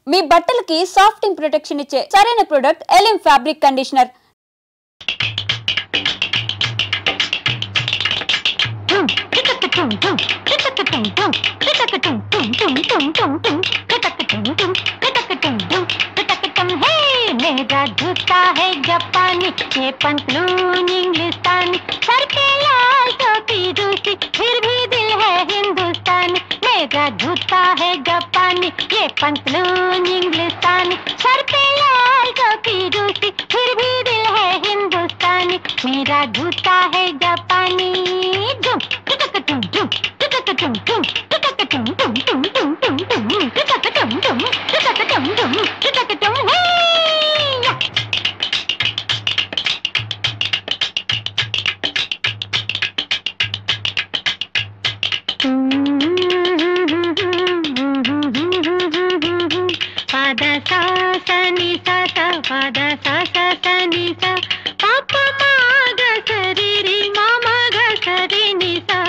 మీ బట్టలకి సాఫ్టింగ్ ప్రొటెక్షన్ ఇచ్చే సరైన ప్రొడక్ట్ ఎలిమ్ ఫ్యాబ్రిక్ కండిషనర్. मेरा जूता है जापानी, ये पंतलून इंग्लिस्तानी, सर पे लाल टोपी रूसी, फिर भी दिल है हिंदुस्तानी. मेरा जूता है जापानी, ये पंतलून इंग्लिस्तानी, सर पे लाल टोपी रूसी, फिर भी दिल है हिंदुस्तानी. मेरा जूता है जापानी. झुम टुक टुम झुम टुक टुम झुम टुक टुम झुम टुम टुम टुम टुम टुक टुम झुम टुक टुम झुम टुक टुम हे. pada sa sa ni sa sa pada sa sa sa ni sa papa ma ga sa ri ri mama ga sa ri ni sa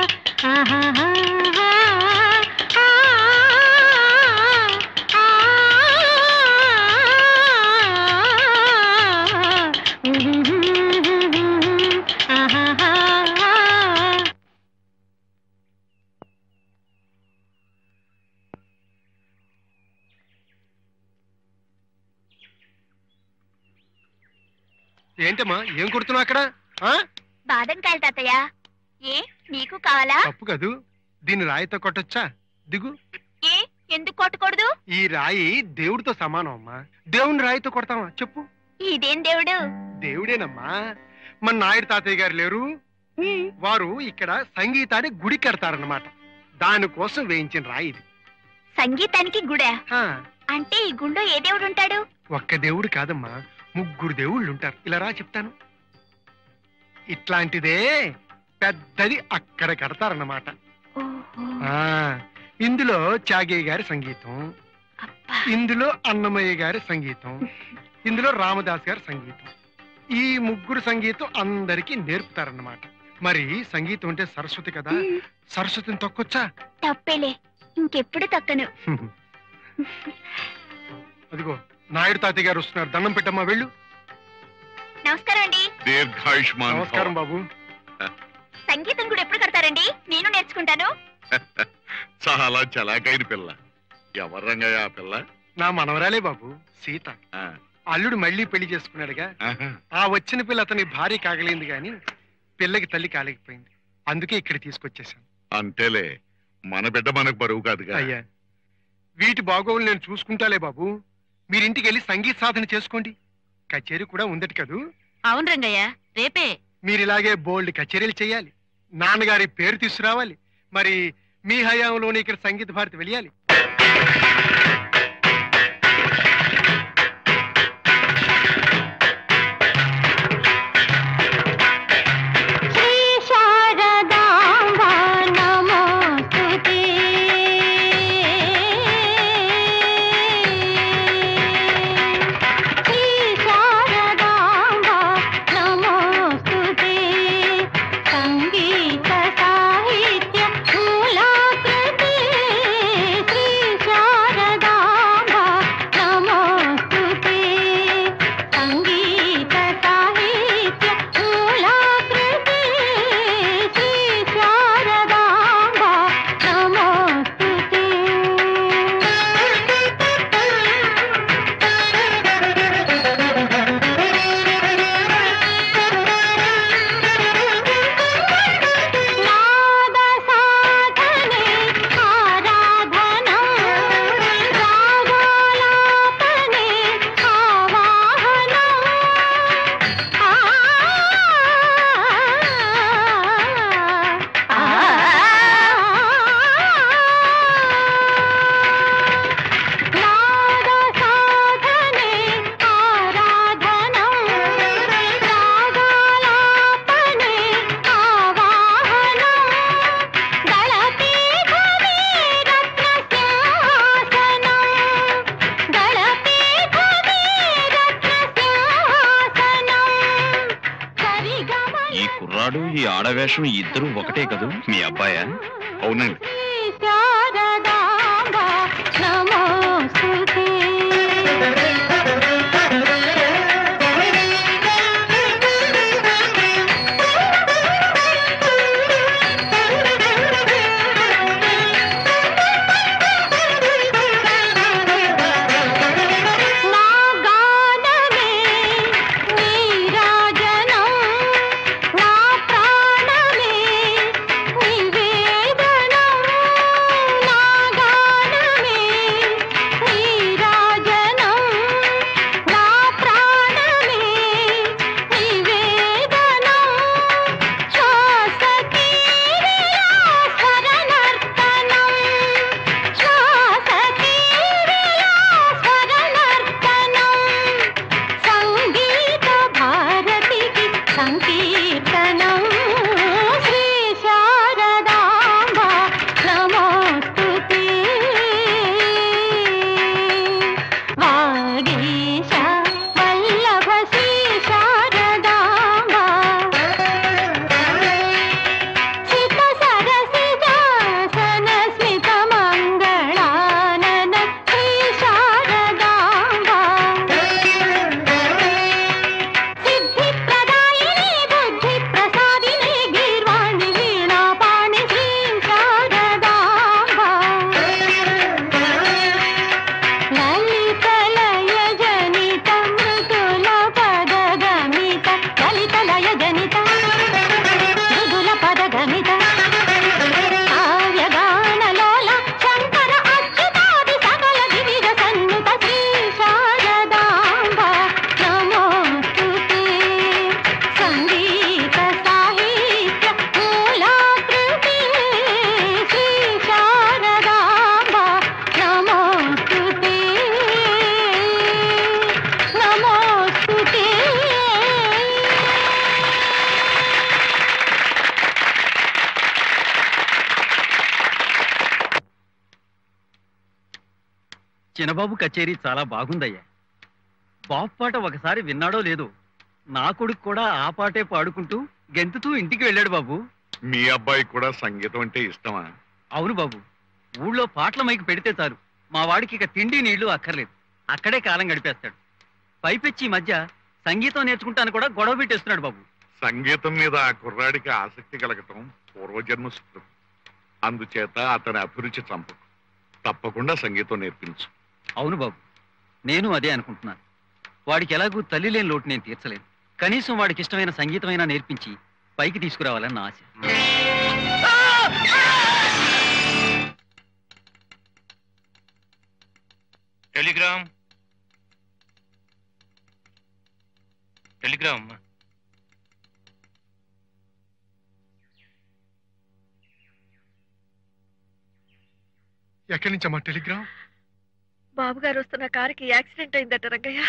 ha ha ha ha ఏంటమ్మా ఏం కొడుతున్నావు అక్కడ? బాదం కాయలు తాతయ్య. ఏ నీకు కావాలా? తప్పు కదూ, దీన్ని రాయితో కొట్టొచ్చా? దిగు. ఏ ఎందుకు కొట్టకూడదు? ఈ రాయి దేవుడితో సమానం అమ్మా. దేవుని రాయితో కొడతావా చెప్పు? ఇదేం దేవుడు? దేవుడేనమ్మా. మన నాయుడు తాతయ్య గారు లేరు, వారు ఇక్కడ సంగీతాన్ని గుడి కడతారన్నమాట. దానికోసం వేయించిన రాయి ఇది. సంగీతానికి గుడా? అంటే ఈ గుండె ఏ దేవుడు ఉంటాడు? ఒక్క దేవుడు కాదమ్మా, 3 దేవుళ్ళు ఉంటారు. ఇలా రా చెప్తాను. ఇట్లాంటిదే పెద్దది అక్కడ కడతారన్నమాట. ఇందులో త్యాగయ్య గారి సంగీతం, ఇందులో అన్నమయ్య గారి సంగీతం, ఇందులో రామదాస్ గారి సంగీతం. ఈ 3 సంగీతం అందరికీ నేర్పుతారన్నమాట. మరి సంగీతం అంటే సరస్వతి కదా, సరస్వతిని తొక్కొచ్చా? తప్పేలే, ఇంకెప్పుడు తక్కను. అదిగో నాయుడు తాతయ్య గారు వస్తున్నారు, దండం పెట్టమ్మా వెళ్ళు. నమస్కారం అండి. నమస్కారం బాబు. సంగీతం కూడా ఎప్పుడు కడతారండి? నేను నేర్చుకుంటాను. చాలా చలాకైన పిల్ల. ఎవరు రంగయ్య ఆ పిల్ల? నా మనవరాలే బాబు, సీత. అల్లుడు మళ్ళీ పెళ్లి చేసుకున్నాడుగా, ఆ వచ్చిన పిల్ల అతని భార్య కాగలింది గాని పిల్లకి తల్లి కాలేకపోయింది. అందుకే ఇక్కడ తీసుకొచ్చేసాను. అంతేలే, మన బిడ్డ మనకు బరువు కాదుగా. అయ్యా, వీటి బాగోగులు నేను చూసుకుంటాలే బాబు. మీరింటికి వెళ్ళి సంగీత సాధన చేసుకోండి. కచేరీ కూడా ఉందటి కదూ? అవును రంగయ్య, రేపే. మీరిలాగే బోల్డ్ కచేరీలు చేయాలి, నాన్నగారి పేరు తీసుకురావాలి. మరి మీ హయాంలోనే ఇక్కడ సంగీత భారతి వెళ్ళాలి. ఈ ఆడవేషం ఇద్దరు ఒకటే కదూ? మీ అబ్బాయా? అవునండి. చిన్నబాబు కచేరీ చాలా బాగుందయ్యా. బాబు పాట ఒకసారి విన్నాడో లేదో, నా కొడుకు కూడా ఆ పాటే పాడుకుంటూ గెంతుతూ ఇంటికి వెళ్ళాడు బాబు. మీ అబ్బాయి కూడా సంగీతం అంటే ఇష్టమా? అవును బాబు, ఊళ్ళో పాటల మైకి పెడితే చాలు, మా వాడికి ఇక తిండి నీళ్లు అక్కర్లేదు, అక్కడే కాలం గడిపేస్తాడు. పైపెచ్చి ఈ మధ్య సంగీతం నేర్చుకుంటాను కూడా గొడవ పెట్టేస్తున్నాడు బాబు. సంగీతం మీద ఆ కుర్రాడికి ఆసక్తి కలగటం పూర్వజన్మ సుకృతం. అందుచేత అతని అభిరుచి చంపకు. తప్పకుండా సంగీతం నేర్పించు. అవును బాబు, నేను అదే అనుకుంటున్నాను. వాడికి ఎలాగూ తల్లి లేని లోటు నేను తీర్చలేను. కనీసం వాడికి ఇష్టమైన సంగీతమైనా నేర్పించి పైకి తీసుకురావాలని నా ఆశ. టెలిగ్రామ్ టెలిగ్రామ్ ఎక్కడి నుంచమ్మా టెలిగ్రామ్? బాబు గారు వస్తున్న కారుకి యాక్సిడెంట్ అయిందట రంగయ్య.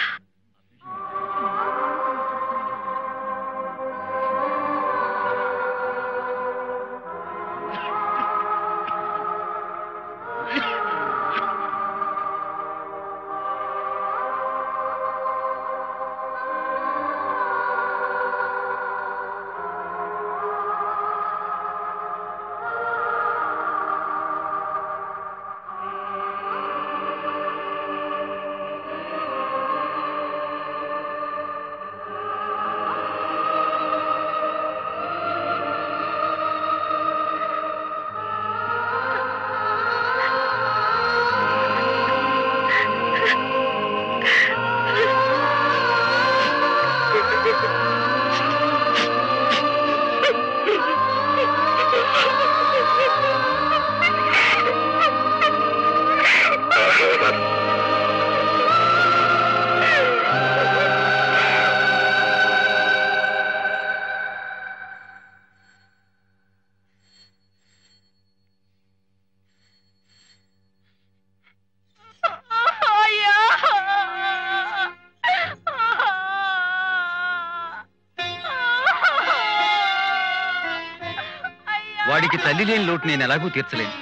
వాడికి తల్లి లేని లోటు నేను ఎలాగూ తీర్చలేను.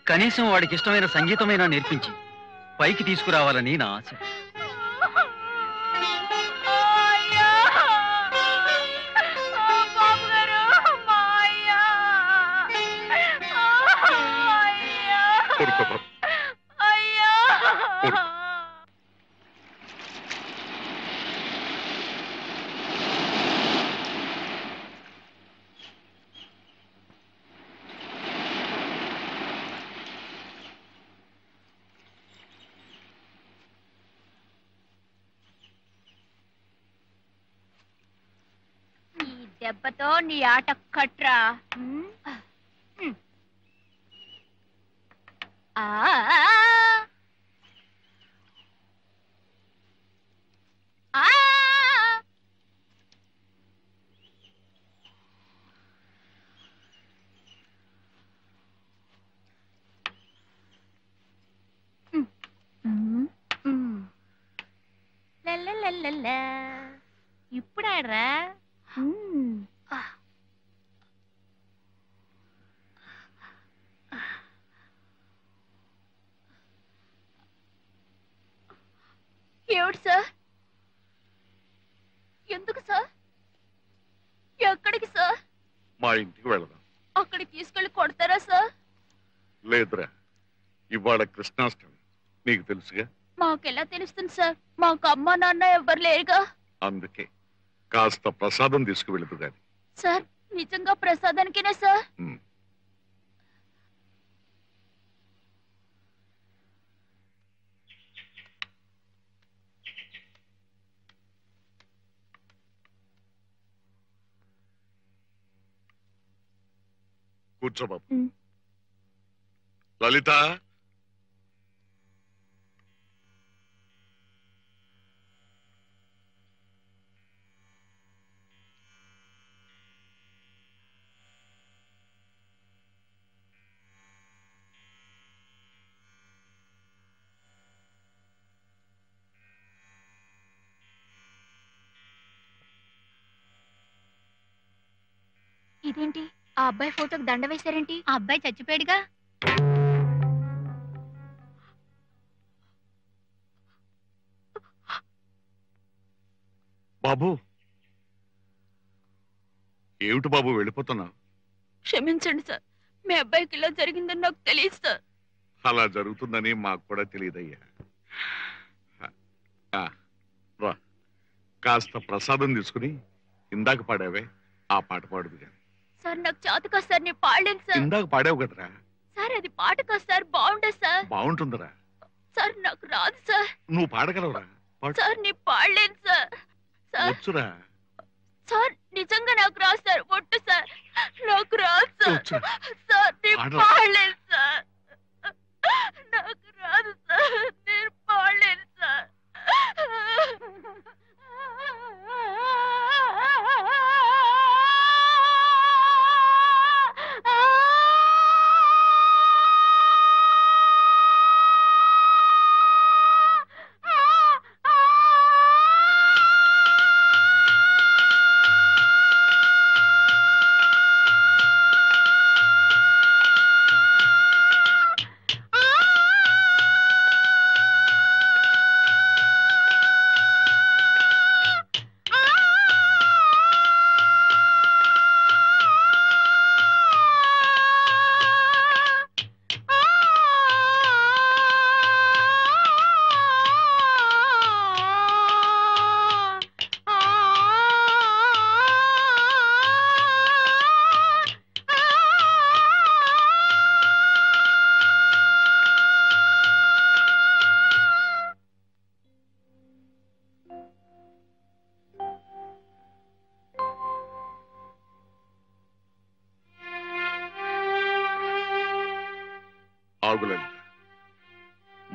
కనీసం వాడికి ఇష్టమైన సంగీతమైనా నేర్పించి పైకి తీసుకురావాలని నా ఆశ. దెబ్బతో నీ ఆట కట్రా. ఇప్పుడు ఆడరా. ఏమిటి సార్? ఎందుకు సార్? ఎక్కడికి సార్? మా ఇంటికి వెళదాం. అక్కడికి తీసుకెళ్లి కొడతారా సార్? లేదురా, ఇవాళ కృష్ణాష్టమి, నీకు తెలుసుగా. మాకెలా తెలుస్తుంది సార్? మాకు అమ్మా నాన్న ఎవరు లేరుగా. అందుకే కాస్త ప్రసాదం తీసుకువెళుతు గాని. సార్, నిజంగా ప్రసాదానికేనే సార్? కూర్చో బాబు. లలిత, ఇదేంటి, ఆ అబ్బాయి ఫోటోకి దండ వేశారేంటి? ఆ అబ్బాయి చచ్చిపోయాడుగా. బాబు, ఏమిటి బాబు వెళ్ళిపోతున్నావు? క్షమించండి సార్, మీ అబ్బాయికి ఇలా జరిగిందని నాకు తెలియదు సార్. అలా జరుగుతుందని మాకు కూడా తెలియదయ్యా. రా, కాస్త ప్రసాదం తీసుకుని ఇందాక పాడావే ఆ పాట పాడుదు కానీ. సార్ నాకు చేత కాదు సార్, నేను పాడలేను సార్. ఇందాక పాడావు కదరా. సార్ అది పాట కాదు సార్, బాగుండదు సార్. బాగుంటుందిరా. సార్ నాకు రాదు సార్. నువ్వు పాడగలవురా? సార్ నేను పాడలేను సార్. వచ్చురా. సార్ నిజంగా నాకు రాదు సార్, ఒట్టు సార్, నాకు రాదు సార్. సార్ నేను పాడలేను సార్, నాకు రాదు సార్, నేను పాడలేను సార్.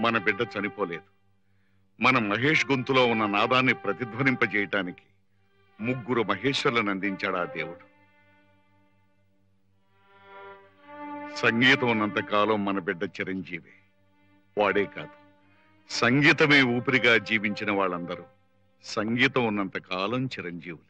మన బిడ్డ చనిపోలేదు. మన మహేష్ గొంతులో ఉన్న నాదాన్ని ప్రతిధ్వనింపజేయటానికి ముగ్గురు మహేశ్వర్లను అందించాడు ఆ దేవుడు. సంగీతం ఉన్నంత కాలం మన బిడ్డ చిరంజీవి. వాడే కాదు, సంగీతమే ఊపిరిగా జీవించిన వాళ్ళందరూ సంగీతం ఉన్నంత కాలం చిరంజీవులే.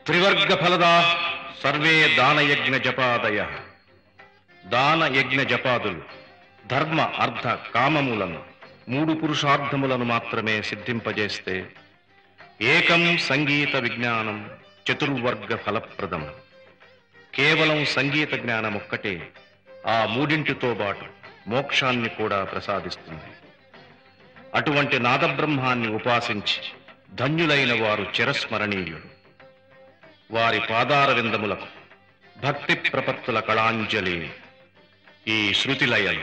త్రివర్గ ఫలదా సర్వే దానయజ్ఞ జపాదయ. దాన యజ్ఞ జపాదులు ధర్మ అర్థ కామములను 3 పురుషార్థములను మాత్రమే సిద్ధింపజేస్తే ఏకం సంగీత విజ్ఞానం చతుర్వర్గ ఫలప్రదం. కేవలం సంగీత జ్ఞానం ఒక్కటే ఆ 3ంటితో పాటు మోక్షాన్ని కూడా ప్రసాదిస్తుంది. అటువంటి నాదబ్రహ్మాన్ని ఉపాసించి ధన్యులైన వారు చిరస్మరణీయులు. వారి పాదార విందములకు భక్తి ప్రపత్తుల కళాంజలి ఈ శృతిలయం.